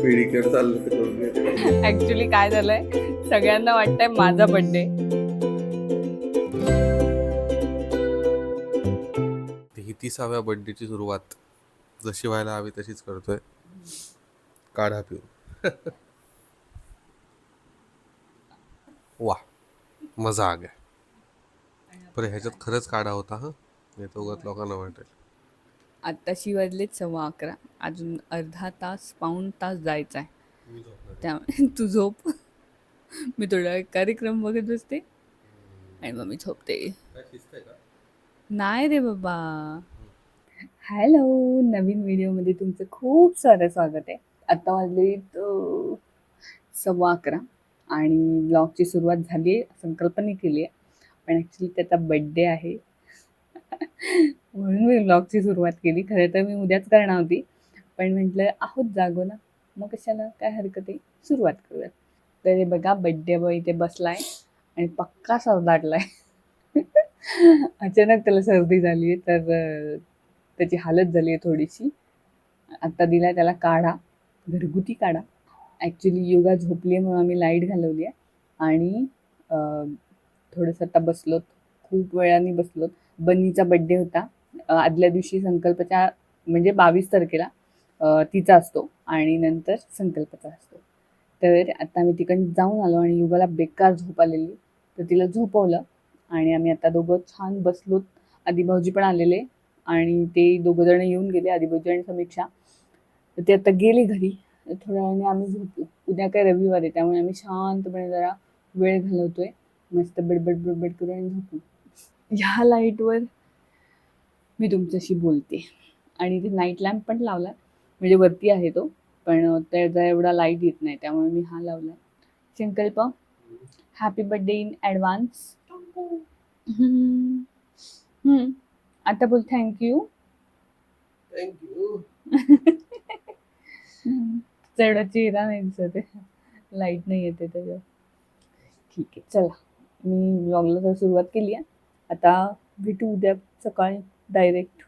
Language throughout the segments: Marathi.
पिढीकडे चाललं तर करून घे. ऍक्च्युली काय झालंय, सगळ्यांना वाटतंय माझा बर्थडे. ही 30व्या बर्थडेची सुरुवात जशी व्हायला हवी तशीच करतोय. काढा पिऊ. वा, मजा आ गया. पण ह्याच्यात खरंच काढा होता हा, नाही तर उगाच लोकांना वाटेल. आत्ताशी वाजलेत 11:15. अजून अर्धा तास पाऊण तास जायचा आहे. त्यामुळे तू झोप, मी थोडा कार्यक्रम बघत बसते आणि मग मी झोपते. नाही रे बाबा. हॅलो, नवीन व्हिडिओमध्ये तुमचं खूप सारं स्वागत आहे. आता वाजले 11:15 आणि ब्लॉगची सुरुवात झाली आहे. संकल्पने केली आहे, पण ॲक्च्युली त्याचा बड्डे आहे म्हणून मी ब्लॉगची सुरुवात केली. खरं तर मी उद्याच करणार होती, पण म्हटलं आहोत जागो ना, मग कशाला, काय हरकत आहे, सुरुवात करूयात. तर हे बघा, बड्डे बॉय इथे बसलाय आणि पक्का सरदाटलाय. अचानक त्याला सर्दी झाली आहे, तर त्याची हालत झाली आहे थोडीशी. आत्ता दिला त्याला काढा, घरगुती काढा. ॲक्च्युली योगा झोपली आहे म्हणून आम्ही लाईट घालवली आहे आणि थोडंसं आता बसलोत, खूप वेळाने बसलोत. बन्नीचा बड्डे होता आदल्या दिवशी, संकल्पच्या म्हणजे 22 तारखेला तिचा असतो आणि नंतर संकल्पचा असतो. तर आता मी तिकडून जाऊन आलो आणि युगाला बेकार झोप आलेली, तर तिला झोपवलं आणि आम्ही आता दोघं छान बसलोत. आदिभाऊजी पण आलेले आणि ते दोघं जण येऊन गेले, आदिभाऊजी आणि समीक्षा. तर ते आता गेले घरी. थोड्या वेळाने आम्ही झोपू. उद्या काय रविवार आहे, त्यामुळे आम्ही शांतपणे जरा वेळ घालवतोय, मस्त बडबड बडबड करून आणि झोपू. ह्या लाईटवर मी तुमच्याशी बोलते आणि ते नाईट लॅम्प पण लावला, म्हणजे वरती आहे तो, पण त्याचा एवढा लाईट येत नाही, त्यामुळे मी हा लावला. संकल्प, हॅपी बर्थडे इन ॲडव्हान्स. आता बोल थँक्यू. थँक्यू. तेवढा चेहरा नाही दिसत आहे, लाईट नाही येते त्याच्यावर. ठीक आहे, चला, मी व्लॉगला तर सुरुवात केली आहे. आता भेटू उद्या सकाळी डायरेक्ट.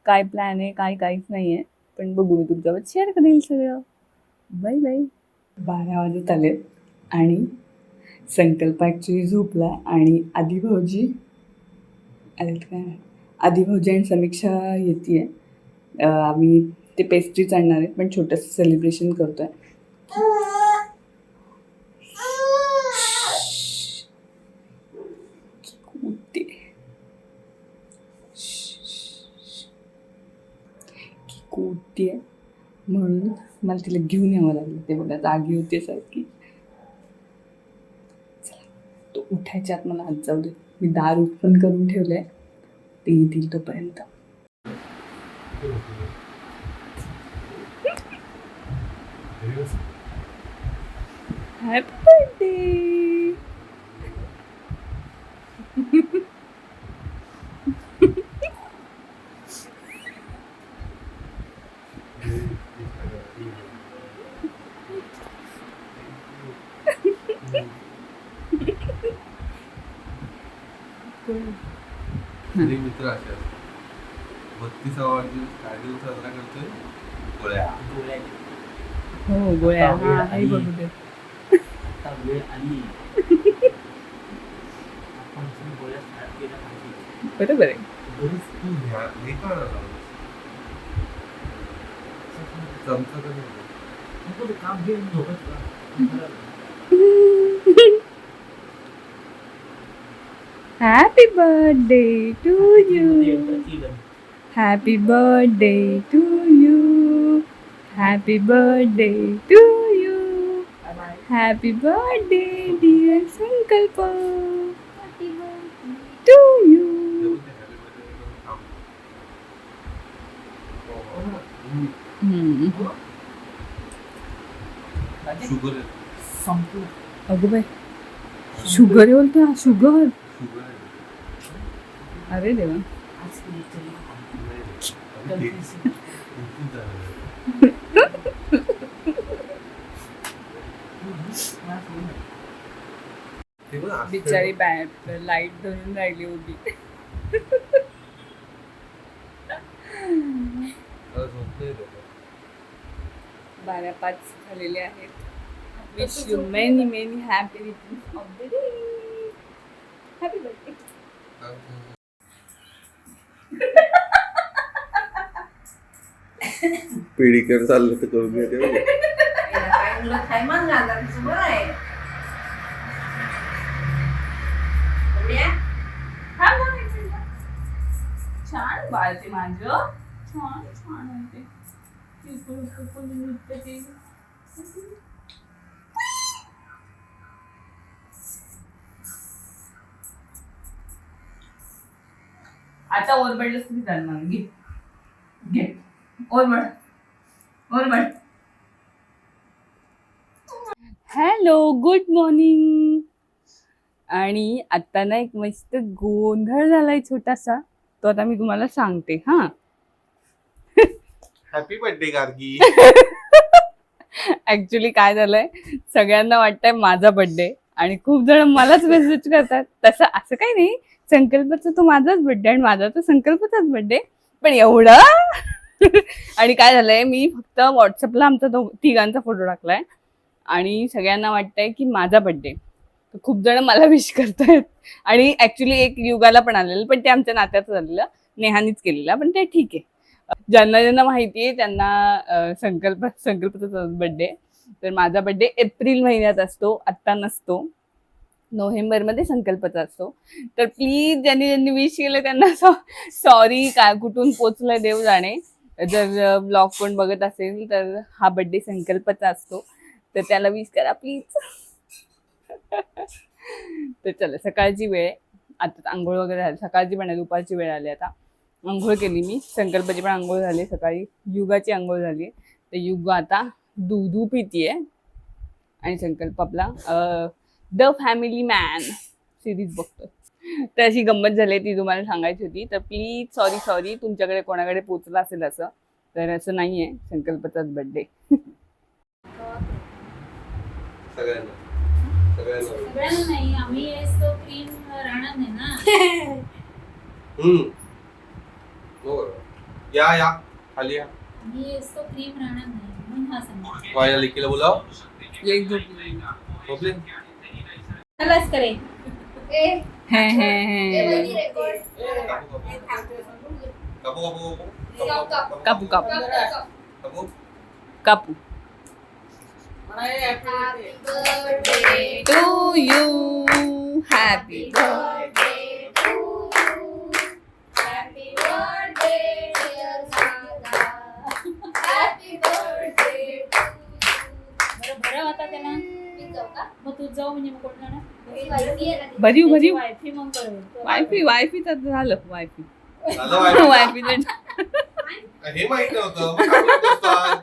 काय प्लॅन आहे, काहीच नाही आहे, पण बघू, मी तुमच्यावर शेअर करेल सगळं. Bye bye. 12 वाजत आले आणि संकल्प ॲक्च्युली झोपला आणि आदिभाऊजी आलेत काय, आदिभाऊजी आणि समीक्षा येते आहे. आम्ही ते पेस्ट्रीज आणणार आहेत, पण छोटंसं सेलिब्रेशन करतो आहे. कुठे आहे म्हणून मला तिला घेऊन यावं लागलं. ते बघा, जागी होते सारखी. चला, तो उठायच्या आत मला हात जाऊ दे. मी दार ओपन करून ठेवलं आहे, ते येतील तोपर्यंत. Happy birthday. मित्र असे 32वा वाढदिवस काय दिवस साजरा करतोय. गोळ्या हो, गोळ्या. हा, बघू दे. वेळ आली, आपण गोळ्या स्टार्ट केल्या पाहिजे. बरोबर आहे. हे का जमतं का नाही? नको ते काम घेऊन झोपत का. Happy birthday to you. Happy birthday to you. Happy birthday to you. Happy birthday dear Sankalp to you. Sugar संपलं. अगं बाई, शुगर आहे बोलतो हा, शुगर. अरे देवा. बिचारी लाईट धरून राहिली होती. 12:05 झालेले आहेत. Wish you many many happy returns of the day. Happy birthday. पिढीकडे चाललं तर करून घेते छान बाळते माझं. छान छान होते. नृत्य ते आता ओरबडलंच तरी चालणार. घे घे ओरबड ओरबड. Hello good morning. आणि आता ना एक मस्त गोंधळ झालाय छोटासा, तो आता मी तुम्हाला सांगते. हा हॅपी बर्थडे गार्गी. ऍक्च्युली काय झालंय, सगळ्यांना वाटतंय माझा बर्थडे आणि खूप जण मलाच मेसेज करतात. तसं असं काही नाही, संकल्पचा तो माझाच बर्थडे आणि माझा तो संकल्पचाच बर्थडे, पण एवढा. आणि काय झालंय, मी फक्त व्हॉट्सअपला आमचा तिघांचा फोटो टाकलाय आणि सगळ्यांना वाटतंय की माझा बर्थडे. खूप जण मला विश करतायत. आणि ऍक्च्युली एक युगाला पण आलेलं, पण ते आमच्या नात्याचं झालेलं, नेहानीच केलेलं, पण ते ठीक आहे. ज्यांना ज्यांना माहितीये त्यांना संकल्पचा बर्थडे. तर माझा बर्थडे एप्रिल महिन्यात असतो, आत्ता नसतो. नोव्हेंबरमध्ये संकल्पचा असतो. तर प्लीज ज्यांनी ज्यांनी विश केलं त्यांना सॉरी. काय कुठून पोचलंय देव जाणे. जर ब्लॉग कोण बघत असेल तर हा बर्थडे संकल्पचा असतो, तर त्याला विश करा प्लीज. तर चला, सकाळची वेळ आहे. आता आंघोळ वगैरे झाली. सकाळची पण आहे, दुपारची वेळ आली. आता आंघोळ केली मी. संकल्पाची पण आंघोळ झाली सकाळी. युगाची आंघोळ झाली. तर युग आता दूध पितीये आणि संकल्प आपला द फॅमिली मॅन सिरीज बघतो. तर अशी गंमत झाली, ती तुम्हाला सांगायची होती. तर प्लीज सॉरी तुमच्याकडे कोणाकडे पोचलं असेल असं, तर असं नाहीये. संकल्पचाच बर्थडे. सगळ्यांना नाही, आम्ही तो क्रीम राहणार नाही ना. या खाली या. आम्ही तो क्रीम राहणार नाही म्हणून हा सांगा. वाया लिखीला बोलाव. एक झोपली. झोपली? चलाच करे. कापू कापू कापू. To you happy birthday to you. Happy birthday dear Saga. Happy birthday to you. बरं आता त्याला मी जाऊ का? मग तू जाऊ म्हणजे मग कोण जाणार? भरीव वायफी मग करेल. वायफी तर झालं. वायफी हे माहित नव्हतं. मग काय बोलत असतात?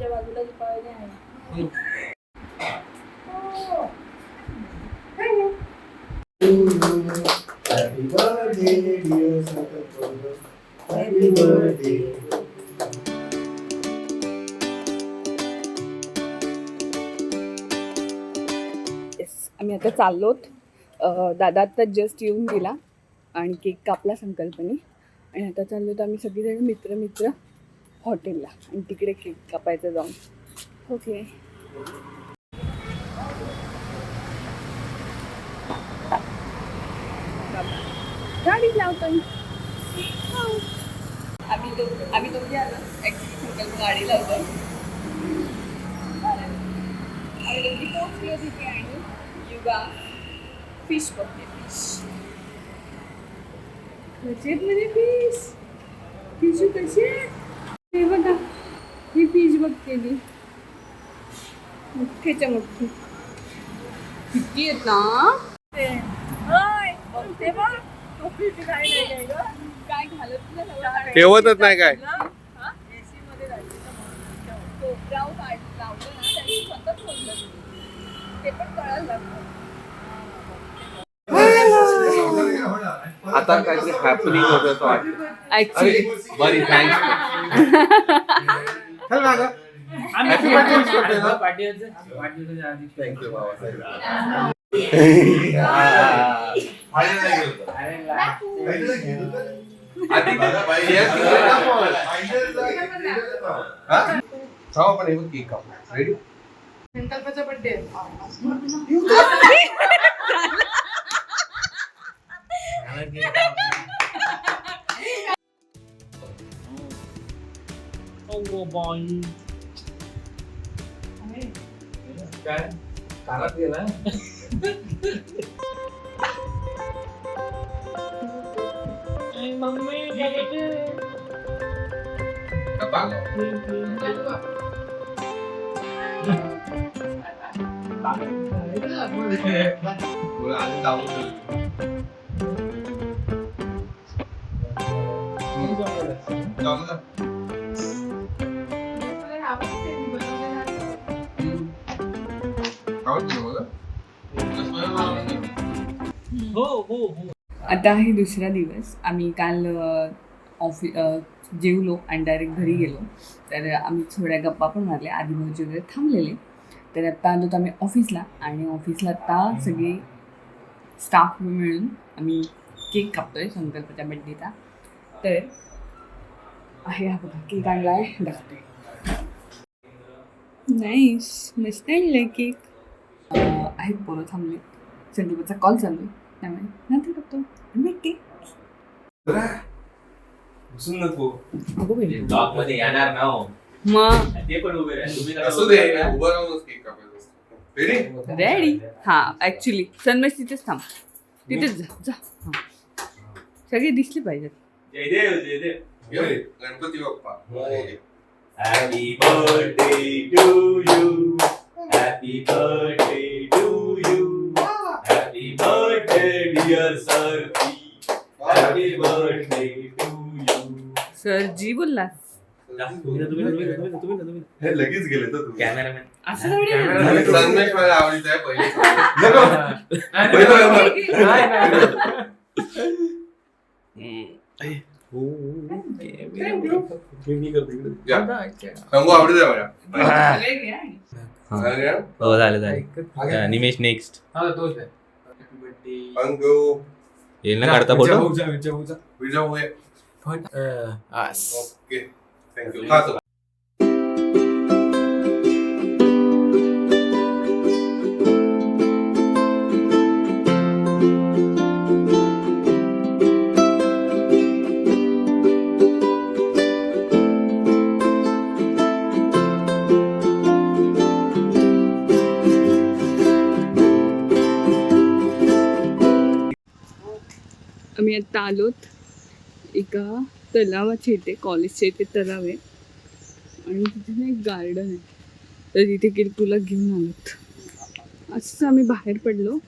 बाजूला दीपावली आहे. Happy birthday, dear Santa. Happy birthday. आम्ही आता चाललोत. दादा आता जस्ट येऊन गेला आणि केक कापला संकल्पने. आणि आता चाललोत आम्ही सगळेजण मित्र हॉटेलला आणि तिकडे केक कापायचं जाऊन. ओके. गाडी लावतोय. आम्ही दोघे आलो. ॲक्च्युली संकल्प गाडी लावतोय. आम्ही दोघी पोहोचली तिथे आणि युगा फिश बघते. कसे म्हणजे फिश कसे हे बघा. ही फिश बघते मी. मोठ्याच्या मोठी किती आहेत ना. बघते बघ. काय घालत ठेवतच नाही काय. ते पण कळायला लागलं. आता काहीतरी हॅपनिंग होतं तो ऍक्च्युली बरी थँक्स. Happy birthday wish करतोय ना? वाढदिवसाच्या आधी थँक्यू बाबासाहेब. माझ्या नाही गेलो होतं. अरे पहिलं गेलो होतं. आधी बघा बाई, share केलं ना आपण. पहिलं गेलं होतं. हा? खाऊ आपण हे बघ केक कापू. Ready? संकल्पाचा बर्थडे काय कानात गेला का पागल? बोला, आधी लावून ठेव. जाऊ ना. खाऊ दे मला. कसं लावून दे. हो हो हो आता आहे दुसरा दिवस. आम्ही काल जेवलो आणि डायरेक्ट घरी गेलो. तर आम्ही थोड्या गप्पा पण मारल्या, आधीभाऊजी वगैरे थांबलेले. तर आत्ता आलो तर आम्ही ऑफिसला, आणि ऑफिसला आत्ता सगळे स्टाफ मिळून आम्ही केक कापतोय संकल्पाच्या बड्डेचा. तर आहे हा बघा केक आणला आहे, दाखवते. नाईस, मस्त आणलं केक. आहेत पोरं थांबले, संकल्पाचा कॉल चालू आहे, त्यामुळे नंतर करतो भेटते. घुसून नको. ब्लॉग मध्ये येणार ना हो. मग ते पण उभे राहा तुम्ही असू दे, उभं राहूनच केक कापायचं असतं. Ready? रेडी. हा ऍक्च्युली सनमेश तिथेच थांब, तिथेच जा जा. हा. सगळे दिसले पाहिजेत. जयदेव जयदेव ये, गणपती बाप्पा मोरया. Happy birthday to you happy birthday to you happy birthday dear sir happy birthday to you. Sir ji बोललास हे लगेच गेले तर तुम्ही. कॅमेरामॅन असं थोडी आहे. संदेश मला आवडीचा आहे पहिले. सांगू आवडीचा आहे मला. सगळे घ्या आणि. सांगा. हो झालं झालं निमेश नेक्स्ट अंगू येईल ना काढता फोटो विजय होय. आस ओके थँक्यू. खातो. आम्ही आता आलोत एका तलावाच्या इथे, कॉलेजच्या इथे तलाव आहे आणि तिथे ना एक गार्डन आहे. तर तिथे किरपूला घेऊन आलोत. असंच आम्ही बाहेर पडलो,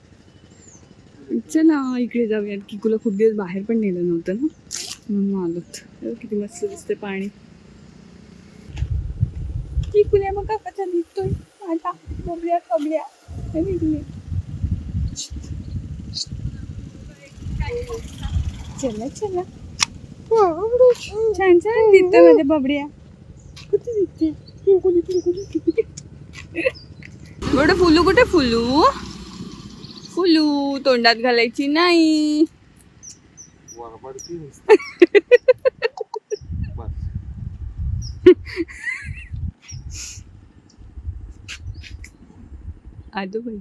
चला इकडे जाऊयात. किकूला खूप दिवस बाहेर पण नेलं नव्हतं ना, म्हणून आलोत. किती मस्त दिसते पाणी. किकूला मग कसा दिसतोय माझा बबड्या कबड्या. चला चला, छान छान दिसतोय माझ्या बबड्या. कुठे दिसते बरं? फुलू कुठे? फुलू फुलू तोंडात घालायची नाही. आदो बाई.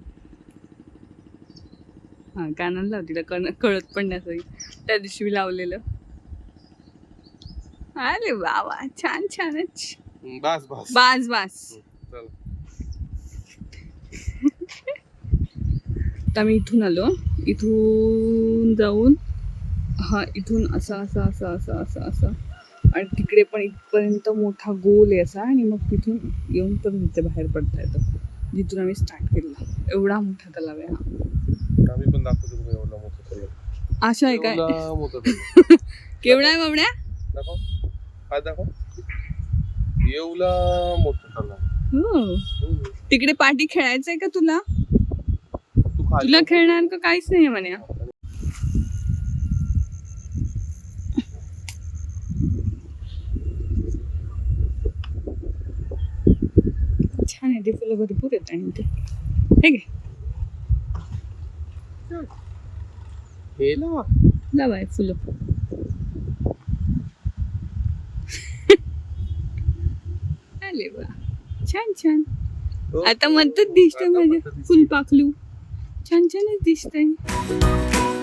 हा कानाला लावती, कळत पण नाही. त्या दिवशी मी लावलेलं. अरे वा वा, छान छानच. बस बस बास बास. चल. आता मी इथून आलो, इथून जाऊन हा इथून असा असा असा असा असा असा आणि तिकडे पण इथपर्यंत मोठा गोल आहे असा, आणि मग तिथून येऊन पण इथे बाहेर पडता येतं जिथून आम्ही स्टार्ट केला. एवढा मोठा तलाव आहे हा. आम्ही पण दाखवतो तुम्ही एवढा मोठा तलाव. अशा आहे काय? एवढा मोठा तलाव. केवढा आहे बाबड्या? दाखव. काय दाखव? एवढा मोठा तलाव. हो. तिकडे पाठी खेळायचंय का तुला? तू खाली तुला खेळणार का? काहीच नाही म्हणे. छान आहे ते फुलं भरपूर आहेत आणि ते हे घे लावाय फुलं आले बा छान छान आता म्हणतात दिसतंय माझे फुलपाखलू छान छानच दिसतंय